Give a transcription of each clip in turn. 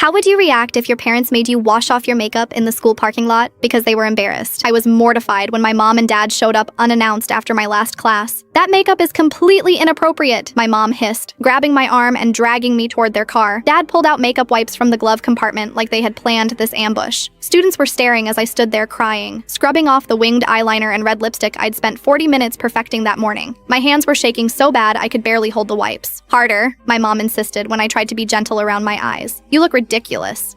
How would you react if your parents made you wash off your makeup in the school parking lot because they were embarrassed? I was mortified when my mom and dad showed up unannounced after my last class. "That makeup is completely inappropriate," my mom hissed, grabbing my arm and dragging me toward their car. Dad pulled out makeup wipes from the glove compartment like they had planned this ambush. Students were staring as I stood there crying, scrubbing off the winged eyeliner and red lipstick I'd spent 40 minutes perfecting that morning. My hands were shaking so bad I could barely hold the wipes. "Harder," my mom insisted when I tried to be gentle around my eyes. "You look ridiculous."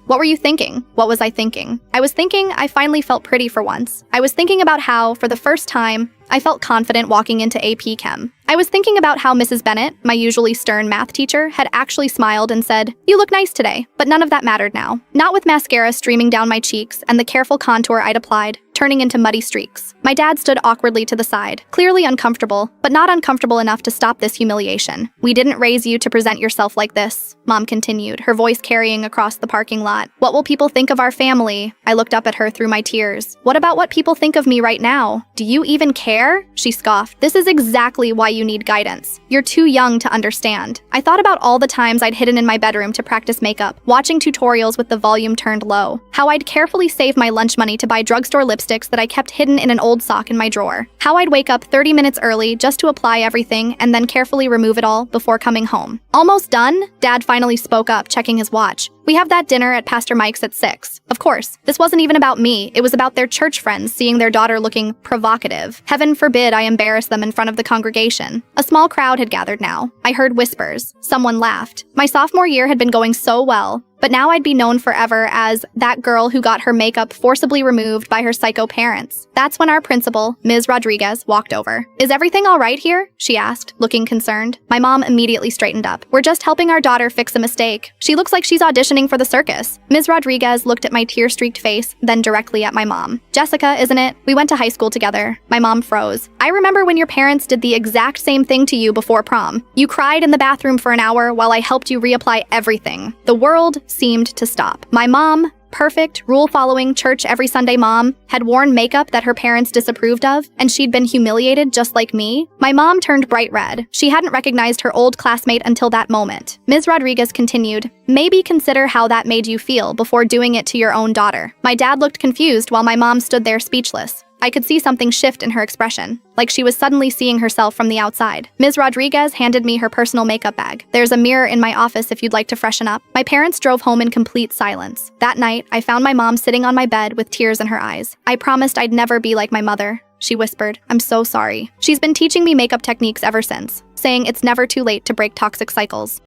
What were you thinking? What was I thinking? I was thinking I finally felt pretty for once. I was thinking about how, for the first time, I felt confident walking into AP Chem. I was thinking about how Mrs. Bennett, my usually stern math teacher, had actually smiled and said, "You look nice today," but none of that mattered now. Not with mascara streaming down my cheeks and the careful contour I'd applied, turning into muddy streaks. My dad stood awkwardly to the side, clearly uncomfortable, but not uncomfortable enough to stop this humiliation. "We didn't raise you to present yourself like this," Mom continued, her voice carrying across the parking lot. "What will people think of our family?" I looked up at her through my tears. "What about what people think of me right now? Do you even care?" She scoffed. "This is exactly why you need guidance. You're too young to understand." I thought about all the times I'd hidden in my bedroom to practice makeup, watching tutorials with the volume turned low. How I'd carefully save my lunch money to buy drugstore lipsticks that I kept hidden in an old sock in my drawer. How I'd wake up 30 minutes early just to apply everything and then carefully remove it all before coming home. "Almost done?" Dad finally spoke up, checking his watch. "We have that dinner at Pastor Mike's at 6. Of course, this wasn't even about me. It was about their church friends seeing their daughter looking provocative. Heaven forbid I embarrass them in front of the congregation. A small crowd had gathered now. I heard whispers. Someone laughed. My sophomore year had been going so well, but now I'd be known forever as that girl who got her makeup forcibly removed by her psycho parents. That's when our principal, Ms. Rodriguez, walked over. "Is everything all right here?" she asked, looking concerned. My mom immediately straightened up. "We're just helping our daughter fix a mistake. She looks like she's auditioning for the circus." Ms. Rodriguez looked at my tear-streaked face, then directly at my mom. "Jessica, isn't it? We went to high school together." My mom froze. "I remember when your parents did the exact same thing to you before prom. You cried in the bathroom for an hour while I helped you reapply everything." The world seemed to stop. My mom, perfect, rule-following, church every Sunday mom, had worn makeup that her parents disapproved of, and she'd been humiliated just like me. My mom turned bright red. She hadn't recognized her old classmate until that moment. Ms. Rodriguez continued, "Maybe consider how that made you feel before doing it to your own daughter." My dad looked confused while my mom stood there speechless. I could see something shift in her expression, like she was suddenly seeing herself from the outside. Ms. Rodriguez handed me her personal makeup bag. "There's a mirror in my office if you'd like to freshen up." My parents drove home in complete silence. That night, I found my mom sitting on my bed with tears in her eyes. "I promised I'd never be like my mother," she whispered. "I'm so sorry." She's been teaching me makeup techniques ever since, saying it's never too late to break toxic cycles.